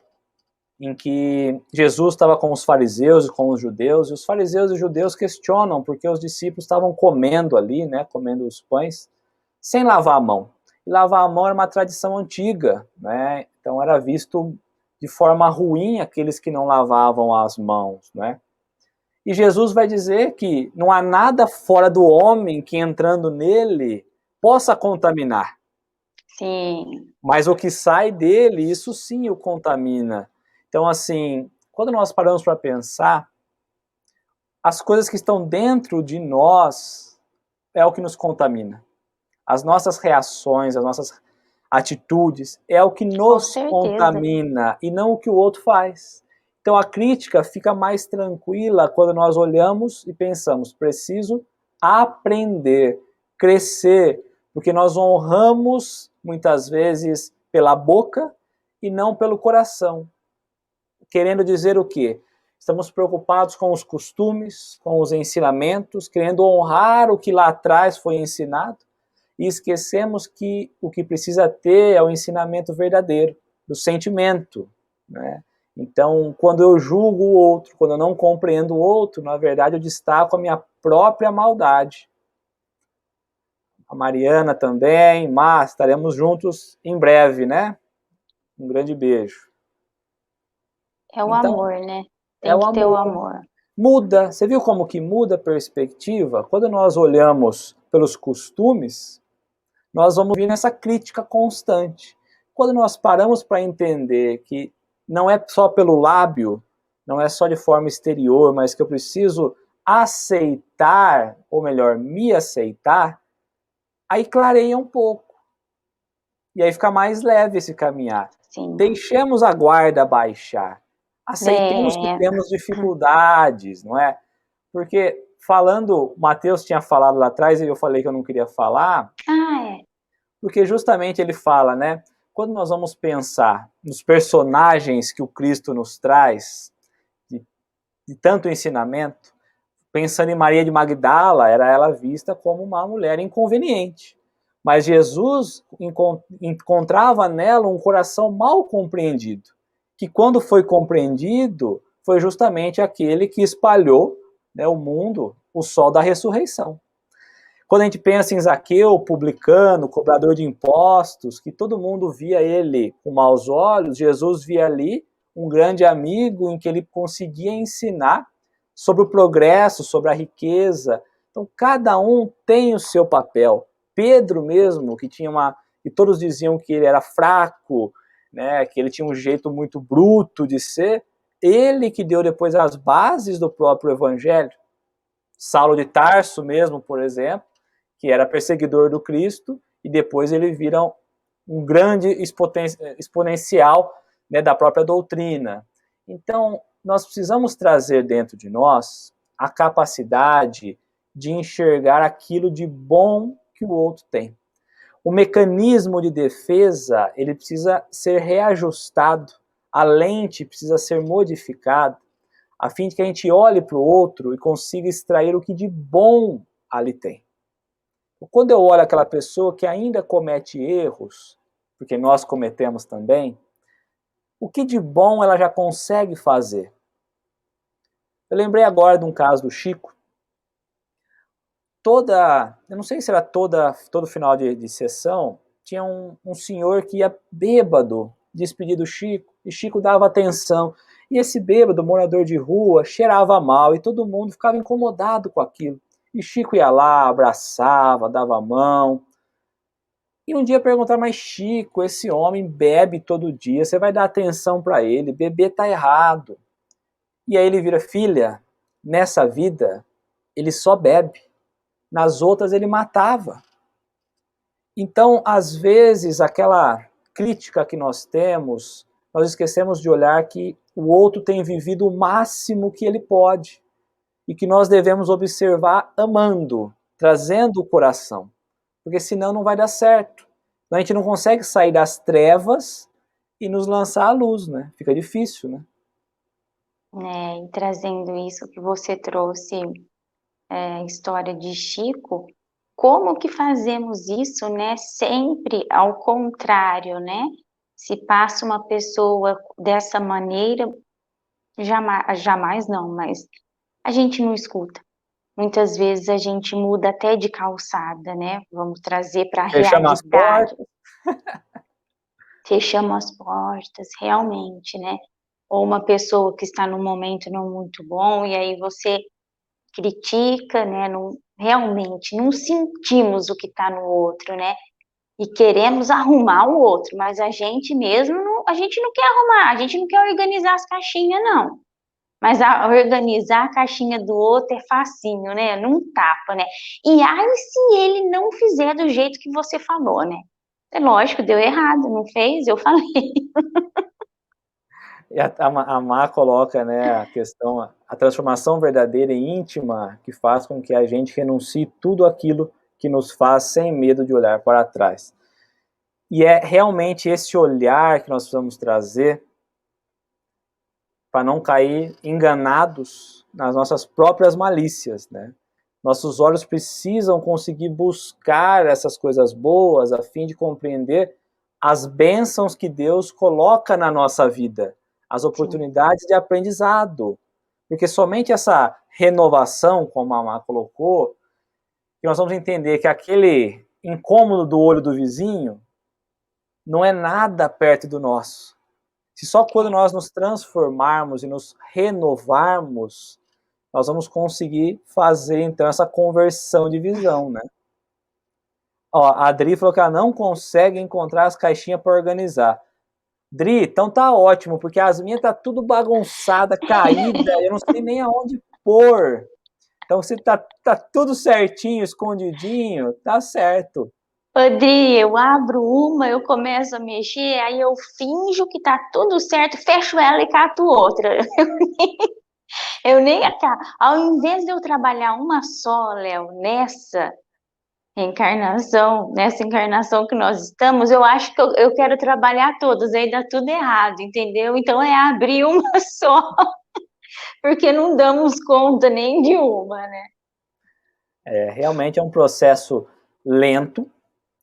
em que Jesus estava com os fariseus e com os judeus, e os fariseus e os judeus questionam porque os discípulos estavam comendo ali, né, comendo os pães, sem lavar a mão. E lavar a mão era uma tradição antiga, né, então era visto de forma ruim aqueles que não lavavam as mãos, né. E Jesus vai dizer que não há nada fora do homem que entrando nele possa contaminar. Sim. Mas o que sai dele, isso sim o contamina. Então, assim, quando nós paramos para pensar, as coisas que estão dentro de nós é o que nos contamina. As nossas reações, as nossas atitudes, é o que nos contamina e não o que o outro faz. Então a crítica fica mais tranquila quando nós olhamos e pensamos, preciso aprender, crescer, porque nós honramos muitas vezes pela boca e não pelo coração. Querendo dizer o quê? Estamos preocupados com os costumes, com os ensinamentos, querendo honrar o que lá atrás foi ensinado, e esquecemos que o que precisa ter é o ensinamento verdadeiro, do sentimento, né? Então, quando eu julgo o outro, quando eu não compreendo o outro, na verdade eu destaco a minha própria maldade. A Mariana também, mas estaremos juntos em breve, né? Um grande beijo. É o Então, amor, né? é Tem o que ter o amor. amor. Muda, você viu como que muda a perspectiva? Quando nós olhamos pelos costumes, nós vamos vir nessa crítica constante. Quando nós paramos para entender que não é só pelo lábio, não é só de forma exterior, mas que eu preciso aceitar, ou melhor, me aceitar, aí clareia um pouco. E aí fica mais leve esse caminhar. Sim. Deixemos a guarda baixar. Aceitemos que temos dificuldades, não é? Porque falando, o Mateus tinha falado lá atrás e eu falei que eu não queria falar, porque justamente ele fala, né? Quando nós vamos pensar nos personagens que o Cristo nos traz, de tanto ensinamento, pensando em Maria de Magdala, era ela vista como uma mulher inconveniente. Mas Jesus encontrava nela um coração mal compreendido, que quando foi compreendido, foi justamente aquele que espalhou, né, o mundo, o sol da ressurreição. Quando a gente pensa em Zaqueu, publicano, cobrador de impostos, que todo mundo via ele com maus olhos, Jesus via ali um grande amigo em que ele conseguia ensinar sobre o progresso, sobre a riqueza. Então, cada um tem o seu papel. Pedro mesmo, que tinha que todos diziam que ele era fraco, né, que ele tinha um jeito muito bruto de ser, ele que deu depois as bases do próprio evangelho. Saulo de Tarso mesmo, por exemplo, que era perseguidor do Cristo, e depois ele vira um grande exponencial, né, da própria doutrina. Então, nós precisamos trazer dentro de nós a capacidade de enxergar aquilo de bom que o outro tem. O mecanismo de defesa, ele precisa ser reajustado, a lente precisa ser modificada, a fim de que a gente olhe para o outro e consiga extrair o que de bom ali tem. Quando eu olho aquela pessoa que ainda comete erros, porque nós cometemos também, o que de bom ela já consegue fazer? Eu lembrei agora de um caso do Chico. eu não sei se era todo final de sessão, tinha um senhor que ia bêbado despedir do Chico, e Chico dava atenção. E esse bêbado, morador de rua, cheirava mal, e todo mundo ficava incomodado com aquilo. E Chico ia lá, abraçava, dava a mão. E um dia perguntaram, mas Chico, esse homem bebe todo dia, você vai dar atenção para ele, beber tá errado. E aí ele vira, filha, nessa vida, ele só bebe. Nas outras ele matava. Então, às vezes, aquela crítica que nós temos, nós esquecemos de olhar que o outro tem vivido o máximo que ele pode e que nós devemos observar amando, trazendo o coração, porque senão não vai dar certo. A gente não consegue sair das trevas e nos lançar à luz, né? Fica difícil, né? E trazendo isso que você trouxe, história de Chico, como que fazemos isso, né? Sempre ao contrário, né? Se passa uma pessoa dessa maneira, jamais não, mas a gente não escuta. Muitas vezes a gente muda até de calçada, né? Vamos trazer para a Fechamos as realidade. portas. Fechamos as portas, realmente, né? Ou uma pessoa que está num momento não muito bom, e aí você critica, né? Não, realmente, não sentimos o que está no outro, né? E queremos arrumar o outro, mas a gente mesmo, a gente não quer arrumar, a gente não quer organizar as caixinhas, não. Mas organizar a caixinha do outro é facinho, né? Não tapa, né? E aí se ele não fizer do jeito que você falou, né? É lógico, deu errado, não fez? Eu falei. E a Má coloca, né, a questão, a transformação verdadeira e íntima que faz com que a gente renuncie tudo aquilo que nos faz sem medo de olhar para trás. E é realmente esse olhar que nós precisamos trazer para não cair enganados nas nossas próprias malícias, né? Nossos olhos precisam conseguir buscar essas coisas boas a fim de compreender as bênçãos que Deus coloca na nossa vida, as oportunidades de aprendizado. Porque somente essa renovação, como a Má colocou, que nós vamos entender que aquele incômodo do olho do vizinho não é nada perto do nosso. Se só quando nós nos transformarmos e nos renovarmos, nós vamos conseguir fazer, então, essa conversão de visão, né? Ó, a Adri falou que ela não consegue encontrar as caixinhas para organizar. Dri, então tá ótimo, porque as minhas tá tudo bagunçada, caída, eu não sei nem aonde pôr. Então, se tá tudo certinho, escondidinho, tá certo. Adri, eu abro uma, eu começo a mexer, aí eu finjo que tá tudo certo, fecho ela e cato outra. Eu nem acabo. Ao invés de eu trabalhar uma só, Léo, nessa encarnação que nós estamos, eu acho que eu quero trabalhar todas, aí dá tudo errado, entendeu? Então é abrir uma só, porque não damos conta nem de uma, né? Realmente é um processo lento,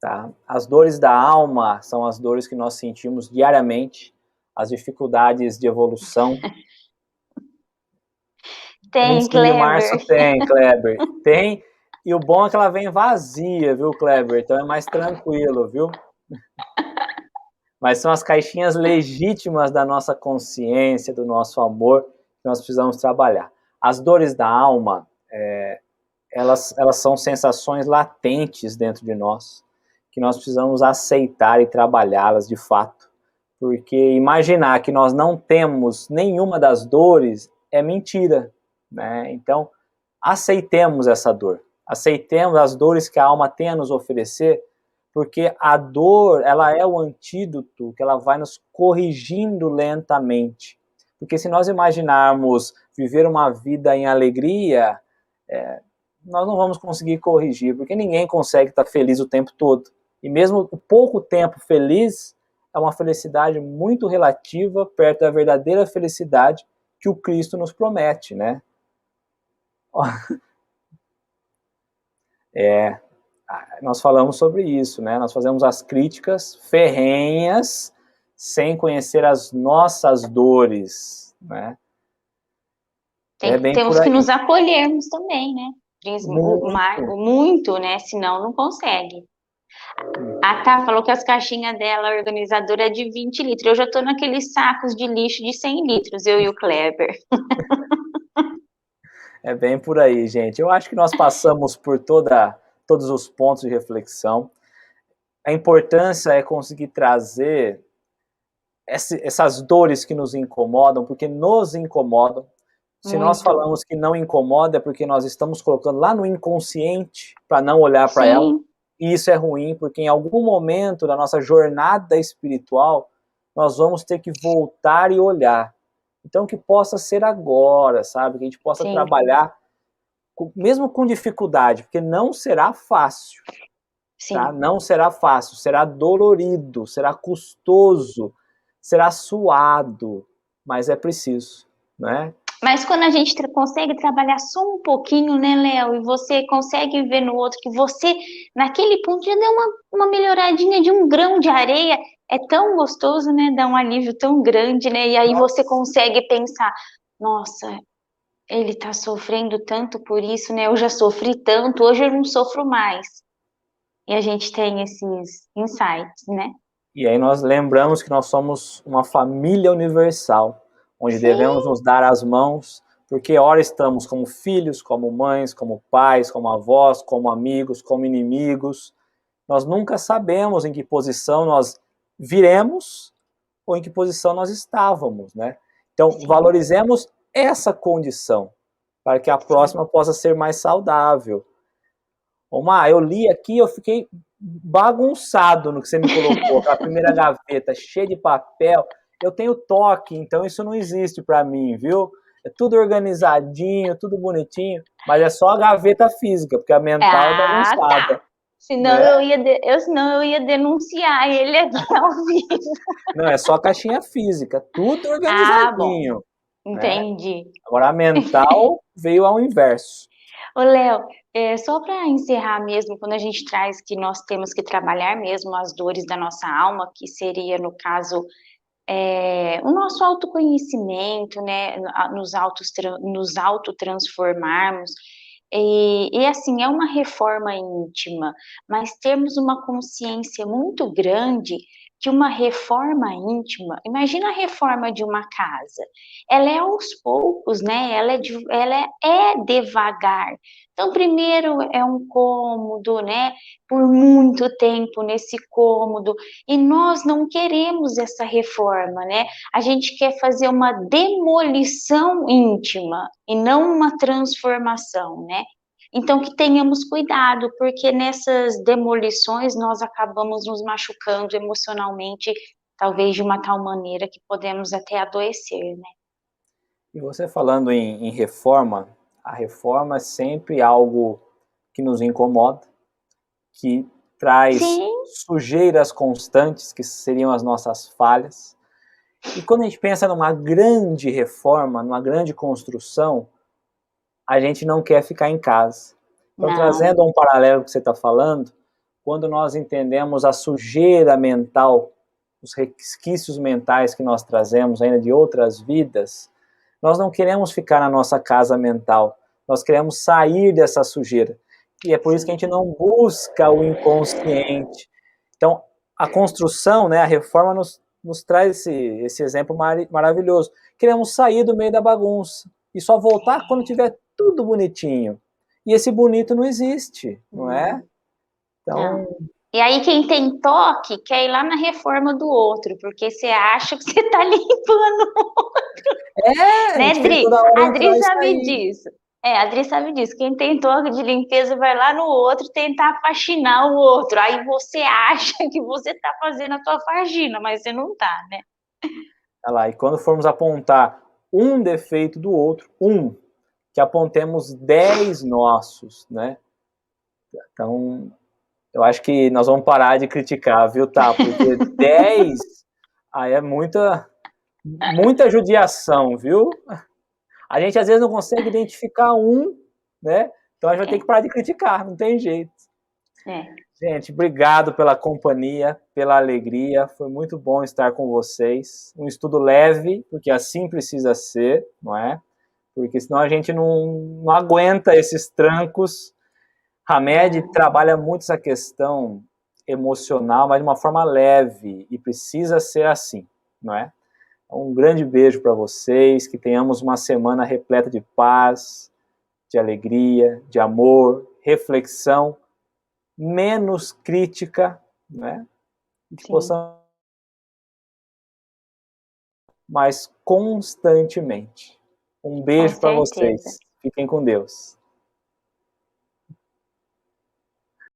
tá? As dores da alma são as dores que nós sentimos diariamente, as dificuldades de evolução. Tem, 25 de março Kleber. tem, Kleber. Tem, e o bom é que ela vem vazia, viu, Kleber? Então é mais tranquilo, viu? Mas são as caixinhas legítimas da nossa consciência, do nosso amor, que nós precisamos trabalhar. As dores da alma, elas são sensações latentes dentro de nós, que nós precisamos aceitar e trabalhá-las de fato. Porque imaginar que nós não temos nenhuma das dores é mentira, né? Então, aceitemos essa dor. Aceitemos as dores que a alma tem a nos oferecer, porque a dor, ela é o antídoto que ela vai nos corrigindo lentamente. Porque se nós imaginarmos viver uma vida em alegria, nós não vamos conseguir corrigir, porque ninguém consegue estar feliz o tempo todo. E mesmo o pouco tempo feliz é uma felicidade muito relativa perto da verdadeira felicidade que o Cristo nos promete, né? Nós falamos sobre isso, né? Nós fazemos as críticas ferrenhas sem conhecer as nossas dores, né? Temos que nos acolhermos também, né? Muito. Muito, né? Senão não consegue. A Tá falou que as caixinhas dela, a organizadora, é de 20 litros. Eu já tô naqueles sacos de lixo de 100 litros, eu e o Kleber. É bem por aí, gente. Eu acho que nós passamos por todos os pontos de reflexão. A importância é conseguir trazer essas dores que nos incomodam, porque nos incomodam. Se nós Muito. falamos que não incomoda, é porque nós estamos colocando lá no inconsciente para não olhar para ela. Sim, E isso é ruim, porque em algum momento da nossa jornada espiritual, nós vamos ter que voltar e olhar. Então, que possa ser agora, sabe? Que a gente possa sim, trabalhar, mesmo com dificuldade, porque não será fácil, tá? sim. Não será fácil, será dolorido, será custoso, será suado, mas é preciso, né? Mas quando a gente consegue trabalhar só um pouquinho, né, Léo? E você consegue ver no outro que você, naquele ponto, já deu uma melhoradinha de um grão de areia. É tão gostoso, né? Dá um alívio tão grande, né? E aí você consegue pensar, nossa, ele tá sofrendo tanto por isso, né? Eu já sofri tanto, hoje eu não sofro mais. E a gente tem esses insights, né? E aí nós lembramos que nós somos uma família universal, onde devemos Sim, nos dar as mãos, porque ora estamos como filhos, como mães, como pais, como avós, como amigos, como inimigos. Nós nunca sabemos em que posição nós viremos ou em que posição nós estávamos, né? Então, sim, valorizemos essa condição, para que a sim. próxima possa ser mais saudável. Omar, eu li aqui, eu fiquei bagunçado no que você me colocou, aquela primeira gaveta cheia de papel. Eu tenho toque, então isso não existe para mim, viu? É tudo organizadinho, tudo bonitinho, mas é só a gaveta física, porque a mental é Ah, tá. bagunçada, Senão né? eu ia denunciar ele aqui ao vivo. Não, é só a caixinha física, tudo Ah, bom, organizadinho, né? entendi. Agora a mental veio ao inverso. Ô, Léo, só para encerrar mesmo, quando a gente traz que nós temos que trabalhar mesmo as dores da nossa alma, que seria, no caso, o nosso autoconhecimento, né, nos autotransformarmos, e assim, é uma reforma íntima, mas termos uma consciência muito grande que uma reforma íntima, imagina a reforma de uma casa, ela é aos poucos, né? Ela é devagar. Então, primeiro é um cômodo, né? Por muito tempo nesse cômodo, e nós não queremos essa reforma, né? A gente quer fazer uma demolição íntima e não uma transformação, né? Então, que tenhamos cuidado, porque nessas demolições nós acabamos nos machucando emocionalmente, talvez de uma tal maneira que podemos até adoecer, né? E você falando em reforma, a reforma é sempre algo que nos incomoda, que traz Sim, sujeiras constantes, que seriam as nossas falhas. E quando a gente pensa numa grande reforma, numa grande construção, a gente não quer ficar em casa. Então, não, trazendo um paralelo que você está falando, quando nós entendemos a sujeira mental, os resquícios mentais que nós trazemos ainda de outras vidas, nós não queremos ficar na nossa casa mental, nós queremos sair dessa sujeira. E é por isso que a sim, gente não busca o inconsciente. Então, a construção, né, a reforma nos traz esse exemplo maravilhoso. Queremos sair do meio da bagunça e só voltar quando tiver tudo bonitinho. E esse bonito não existe, não é? não, Então, não. E aí quem tem toque quer ir lá na reforma do outro, porque você acha que você está limpando, a né, gente quer Dri? toda hora A Dri entrar e sabe sair. disso. A Dri sabe disso. Quem tem toque de limpeza vai lá no outro tentar faxinar o outro. Aí você acha que você está fazendo a tua faxina, mas você não tá, né? Olha lá, e quando formos apontar um defeito do outro, que apontemos 10 nossos, né? Então, eu acho que nós vamos parar de criticar, viu, tá? Porque 10 aí é muita judiação, viu? A gente às vezes não consegue identificar né? Então a gente vai ter que parar de criticar, não tem jeito. É. Gente, obrigado pela companhia, pela alegria. Foi muito bom estar com vocês. Um estudo leve, porque assim precisa ser, não é? porque senão a gente não aguenta esses trancos. Hamed trabalha muito essa questão emocional, mas de uma forma leve, e precisa ser assim, não é? Um grande beijo para vocês, que tenhamos uma semana repleta de paz, de alegria, de amor, reflexão, menos crítica, né? E que possamos, mas constantemente. Um beijo para vocês. Fiquem com Deus.